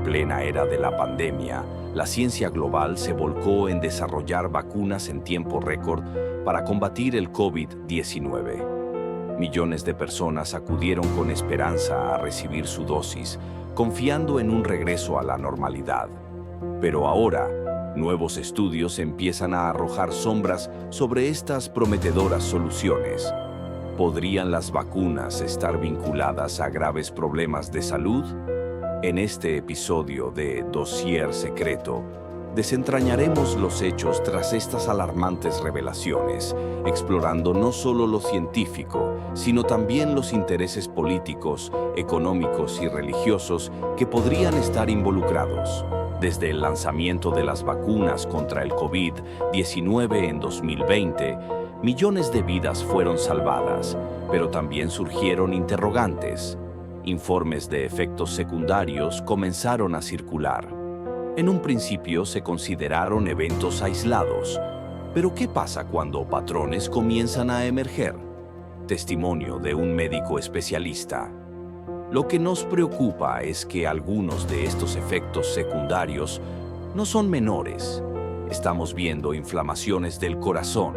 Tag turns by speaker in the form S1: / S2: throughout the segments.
S1: En plena era de la pandemia, la ciencia global se volcó en desarrollar vacunas en tiempo récord para combatir el COVID-19. Millones de personas acudieron con esperanza a recibir su dosis, confiando en un regreso a la normalidad. Pero ahora, nuevos estudios empiezan a arrojar sombras sobre estas prometedoras soluciones. ¿Podrían las vacunas estar vinculadas a graves problemas de salud? En este episodio de Dossier Secreto, desentrañaremos los hechos tras estas alarmantes revelaciones, explorando no solo lo científico, sino también los intereses políticos, económicos y religiosos que podrían estar involucrados. Desde el lanzamiento de las vacunas contra el COVID-19 en 2020, millones de vidas fueron salvadas, pero también surgieron interrogantes. Informes de efectos secundarios comenzaron a circular. En un principio se consideraron eventos aislados, pero ¿qué pasa cuando patrones comienzan a emerger? Testimonio de un médico especialista. Lo que nos preocupa es que algunos de estos efectos secundarios no son menores. Estamos viendo inflamaciones del corazón,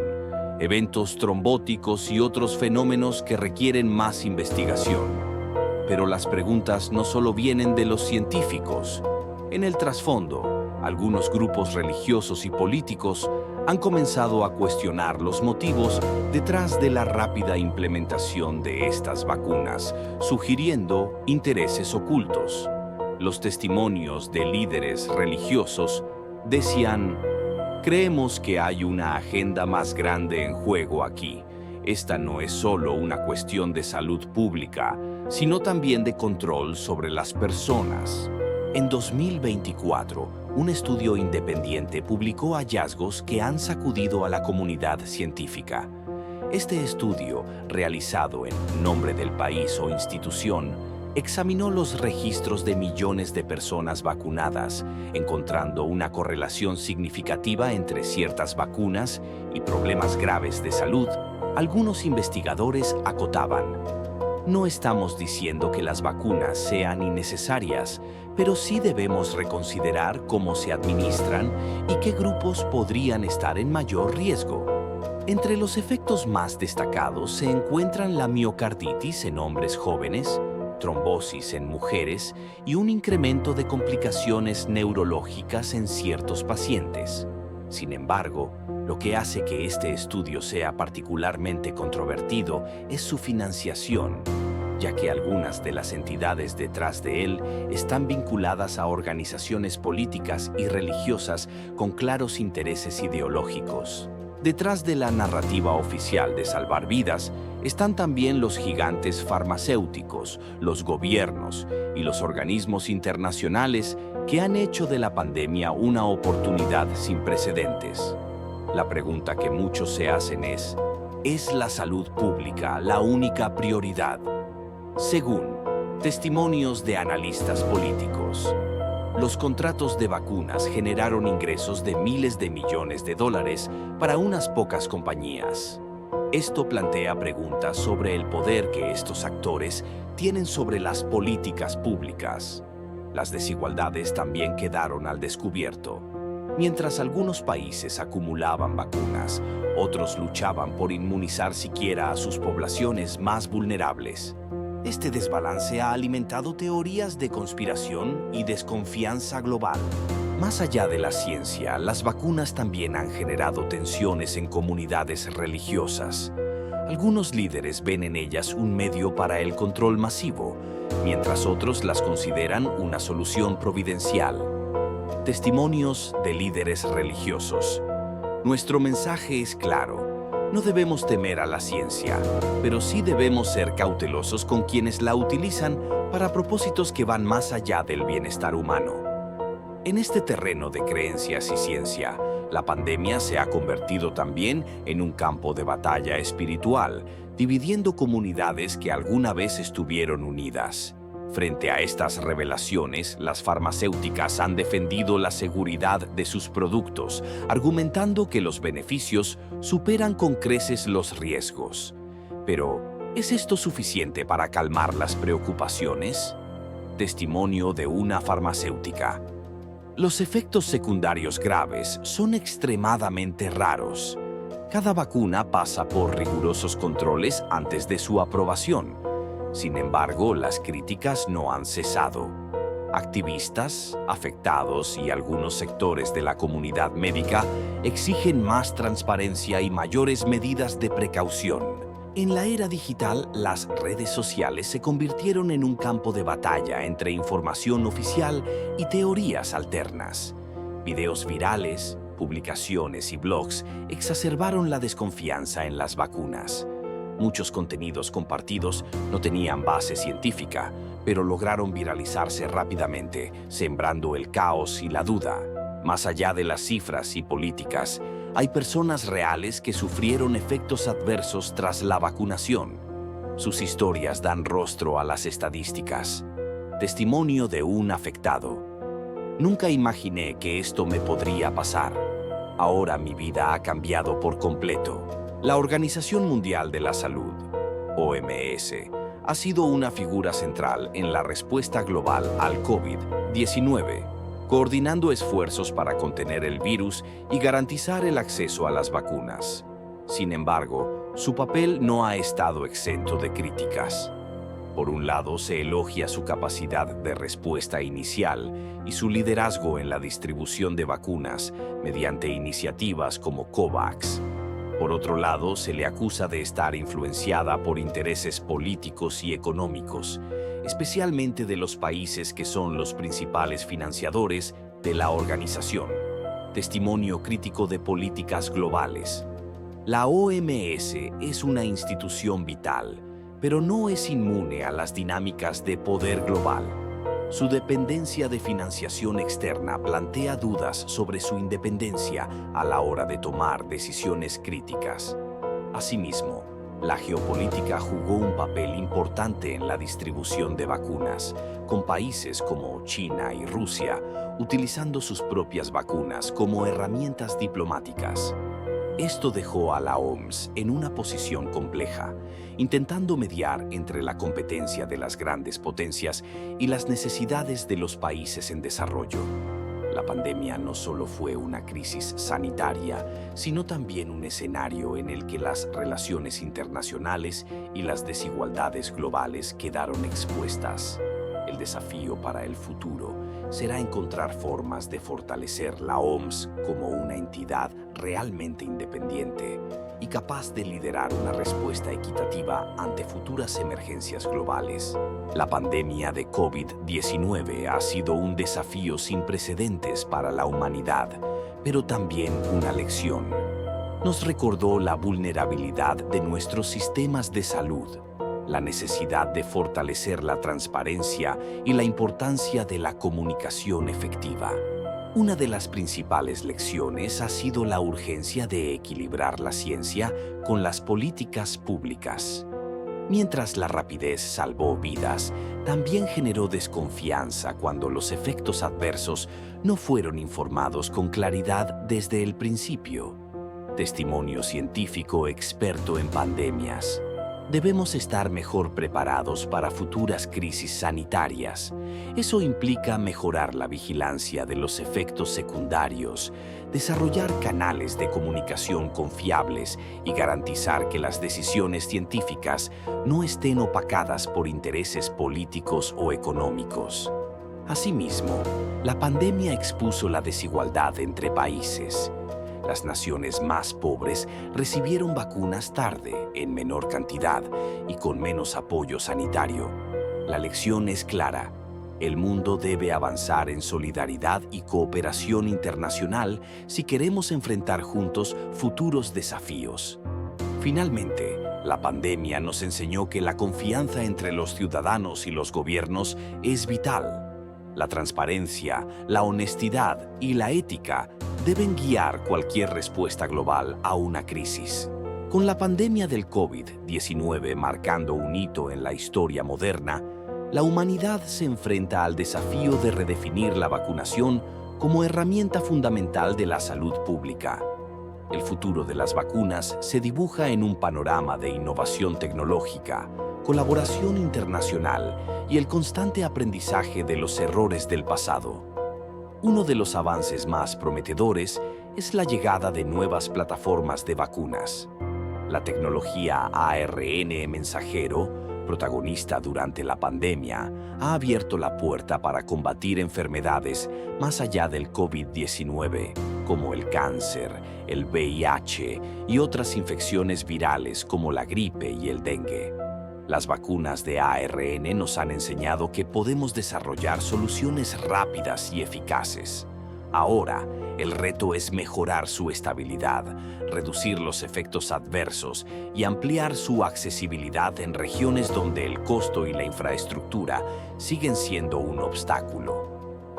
S1: eventos trombóticos y otros fenómenos que requieren más investigación. Pero las preguntas no solo vienen de los científicos. En el trasfondo, algunos grupos religiosos y políticos han comenzado a cuestionar los motivos detrás de la rápida implementación de estas vacunas, sugiriendo intereses ocultos. Los testimonios de líderes religiosos decían: "Creemos que hay una agenda más grande en juego aquí. Esta no es solo una cuestión de salud pública, sino también de control sobre las personas". En 2024, un estudio independiente publicó hallazgos que han sacudido a la comunidad científica. Este estudio, realizado en nombre del país o institución, examinó los registros de millones de personas vacunadas, encontrando una correlación significativa entre ciertas vacunas y problemas graves de salud. Algunos investigadores acotaban: "No estamos diciendo que las vacunas sean innecesarias, pero sí debemos reconsiderar cómo se administran y qué grupos podrían estar en mayor riesgo". Entre los efectos más destacados se encuentran la miocarditis en hombres jóvenes, trombosis en mujeres y un incremento de complicaciones neurológicas en ciertos pacientes. Sin embargo, lo que hace que este estudio sea particularmente controvertido es su financiación, ya que algunas de las entidades detrás de él están vinculadas a organizaciones políticas y religiosas con claros intereses ideológicos. Detrás de la narrativa oficial de salvar vidas están también los gigantes farmacéuticos, los gobiernos y los organismos internacionales que han hecho de la pandemia una oportunidad sin precedentes. La pregunta que muchos se hacen ¿es la salud pública la única prioridad? Según testimonios de analistas políticos, los contratos de vacunas generaron ingresos de miles de millones de dólares para unas pocas compañías. Esto plantea preguntas sobre el poder que estos actores tienen sobre las políticas públicas. Las desigualdades también quedaron al descubierto. Mientras algunos países acumulaban vacunas, otros luchaban por inmunizar siquiera a sus poblaciones más vulnerables. Este desbalance ha alimentado teorías de conspiración y desconfianza global. Más allá de la ciencia, las vacunas también han generado tensiones en comunidades religiosas. Algunos líderes ven en ellas un medio para el control masivo, mientras otros las consideran una solución providencial. Testimonios de líderes religiosos. Nuestro mensaje es claro. No debemos temer a la ciencia, pero sí debemos ser cautelosos con quienes la utilizan para propósitos que van más allá del bienestar humano. En este terreno de creencias y ciencia, la pandemia se ha convertido también en un campo de batalla espiritual, dividiendo comunidades que alguna vez estuvieron unidas. Frente a estas revelaciones, las farmacéuticas han defendido la seguridad de sus productos, argumentando que los beneficios superan con creces los riesgos. Pero, ¿es esto suficiente para calmar las preocupaciones? Testimonio de una farmacéutica. Los efectos secundarios graves son extremadamente raros. Cada vacuna pasa por rigurosos controles antes de su aprobación. Sin embargo, las críticas no han cesado. Activistas, afectados y algunos sectores de la comunidad médica exigen más transparencia y mayores medidas de precaución. En la era digital, las redes sociales se convirtieron en un campo de batalla entre información oficial y teorías alternas. Videos virales, publicaciones y blogs exacerbaron la desconfianza en las vacunas. Muchos contenidos compartidos no tenían base científica, pero lograron viralizarse rápidamente, sembrando el caos y la duda. Más allá de las cifras y políticas, hay personas reales que sufrieron efectos adversos tras la vacunación. Sus historias dan rostro a las estadísticas. Testimonio de un afectado. Nunca imaginé que esto me podría pasar. Ahora mi vida ha cambiado por completo. La Organización Mundial de la Salud, OMS, ha sido una figura central en la respuesta global al COVID-19, coordinando esfuerzos para contener el virus y garantizar el acceso a las vacunas. Sin embargo, su papel no ha estado exento de críticas. Por un lado, se elogia su capacidad de respuesta inicial y su liderazgo en la distribución de vacunas mediante iniciativas como COVAX. Por otro lado, se le acusa de estar influenciada por intereses políticos y económicos, especialmente de los países que son los principales financiadores de la organización. Testimonio crítico de políticas globales. La OMS es una institución vital, pero no es inmune a las dinámicas de poder global. Su dependencia de financiación externa plantea dudas sobre su independencia a la hora de tomar decisiones críticas. Asimismo, la geopolítica jugó un papel importante en la distribución de vacunas, con países como China y Rusia utilizando sus propias vacunas como herramientas diplomáticas. Esto dejó a la OMS en una posición compleja, intentando mediar entre la competencia de las grandes potencias y las necesidades de los países en desarrollo. La pandemia no solo fue una crisis sanitaria, sino también un escenario en el que las relaciones internacionales y las desigualdades globales quedaron expuestas. El desafío para el futuro será encontrar formas de fortalecer la OMS como una entidad realmente independiente y capaz de liderar una respuesta equitativa ante futuras emergencias globales. La pandemia de COVID-19 ha sido un desafío sin precedentes para la humanidad, pero también una lección. Nos recordó la vulnerabilidad de nuestros sistemas de salud, la necesidad de fortalecer la transparencia y la importancia de la comunicación efectiva. Una de las principales lecciones ha sido la urgencia de equilibrar la ciencia con las políticas públicas. Mientras la rapidez salvó vidas, también generó desconfianza cuando los efectos adversos no fueron informados con claridad desde el principio. Testimonio científico experto en pandemias. Debemos estar mejor preparados para futuras crisis sanitarias. Eso implica mejorar la vigilancia de los efectos secundarios, desarrollar canales de comunicación confiables y garantizar que las decisiones científicas no estén opacadas por intereses políticos o económicos. Asimismo, la pandemia expuso la desigualdad entre países. Las naciones más pobres recibieron vacunas tarde, en menor cantidad y con menos apoyo sanitario. La lección es clara. El mundo debe avanzar en solidaridad y cooperación internacional si queremos enfrentar juntos futuros desafíos. Finalmente, la pandemia nos enseñó que la confianza entre los ciudadanos y los gobiernos es vital. La transparencia, la honestidad y la ética deben guiar cualquier respuesta global a una crisis. Con la pandemia del COVID-19 marcando un hito en la historia moderna, la humanidad se enfrenta al desafío de redefinir la vacunación como herramienta fundamental de la salud pública. El futuro de las vacunas se dibuja en un panorama de innovación tecnológica, colaboración internacional y el constante aprendizaje de los errores del pasado. Uno de los avances más prometedores es la llegada de nuevas plataformas de vacunas. La tecnología ARN mensajero, protagonista durante la pandemia, ha abierto la puerta para combatir enfermedades más allá del COVID-19, como el cáncer, el VIH y otras infecciones virales como la gripe y el dengue. Las vacunas de ARN nos han enseñado que podemos desarrollar soluciones rápidas y eficaces. Ahora, el reto es mejorar su estabilidad, reducir los efectos adversos y ampliar su accesibilidad en regiones donde el costo y la infraestructura siguen siendo un obstáculo.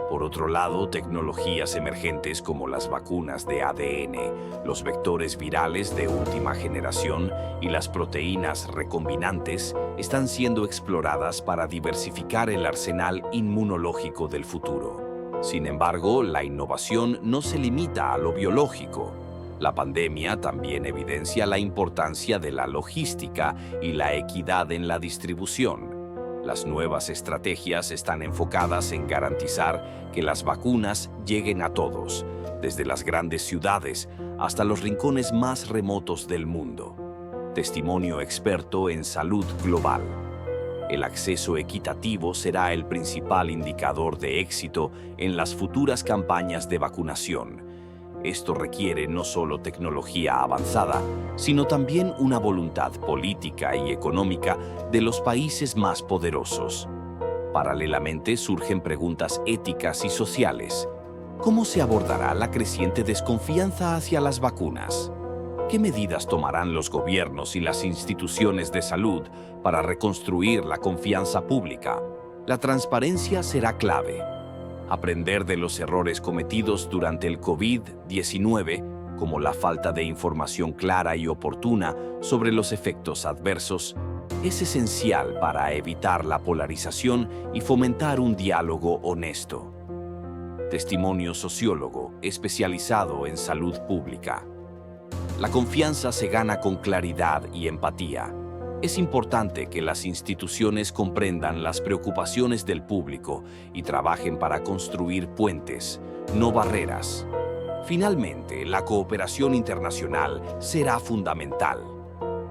S1: Por otro lado, tecnologías emergentes como las vacunas de ADN, los vectores virales de última generación y las proteínas recombinantes están siendo exploradas para diversificar el arsenal inmunológico del futuro. Sin embargo, la innovación no se limita a lo biológico. La pandemia también evidencia la importancia de la logística y la equidad en la distribución. Las nuevas estrategias están enfocadas en garantizar que las vacunas lleguen a todos, desde las grandes ciudades hasta los rincones más remotos del mundo. Testimonio experto en salud global. El acceso equitativo será el principal indicador de éxito en las futuras campañas de vacunación. Esto requiere no solo tecnología avanzada, sino también una voluntad política y económica de los países más poderosos. Paralelamente surgen preguntas éticas y sociales. ¿Cómo se abordará la creciente desconfianza hacia las vacunas? ¿Qué medidas tomarán los gobiernos y las instituciones de salud para reconstruir la confianza pública? La transparencia será clave. Aprender de los errores cometidos durante el COVID-19, como la falta de información clara y oportuna sobre los efectos adversos, es esencial para evitar la polarización y fomentar un diálogo honesto. Testimonio sociólogo especializado en salud pública. La confianza se gana con claridad y empatía. Es importante que las instituciones comprendan las preocupaciones del público y trabajen para construir puentes, no barreras. Finalmente, la cooperación internacional será fundamental.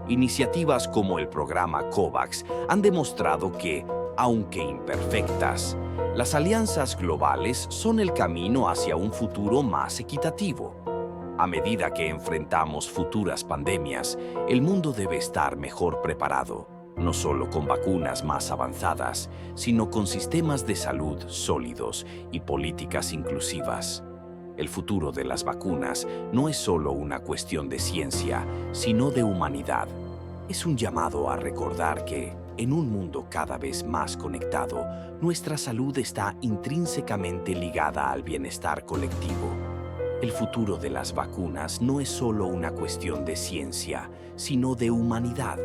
S1: Iniciativas como el programa COVAX han demostrado que, aunque imperfectas, las alianzas globales son el camino hacia un futuro más equitativo. A medida que enfrentamos futuras pandemias, el mundo debe estar mejor preparado, no solo con vacunas más avanzadas, sino con sistemas de salud sólidos y políticas inclusivas. El futuro de las vacunas no es solo una cuestión de ciencia, sino de humanidad. Es un llamado a recordar que, en un mundo cada vez más conectado, nuestra salud está intrínsecamente ligada al bienestar colectivo. El futuro de las vacunas no es solo una cuestión de ciencia, sino de humanidad.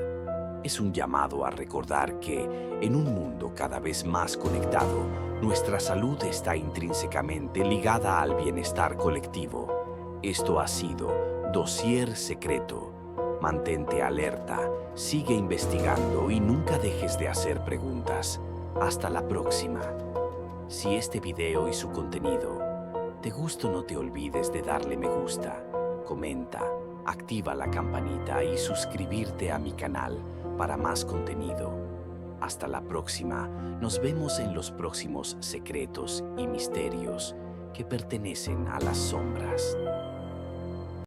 S1: Es un llamado a recordar que, en un mundo cada vez más conectado, nuestra salud está intrínsecamente ligada al bienestar colectivo. Esto ha sido Dossier Secreto. Mantente alerta, sigue investigando y nunca dejes de hacer preguntas. Hasta la próxima. Si este video y su contenido te gusta, no te olvides de darle me gusta, comenta, activa la campanita y suscribirte a mi canal para más contenido. Hasta la próxima, nos vemos en los próximos secretos y misterios que pertenecen a las sombras.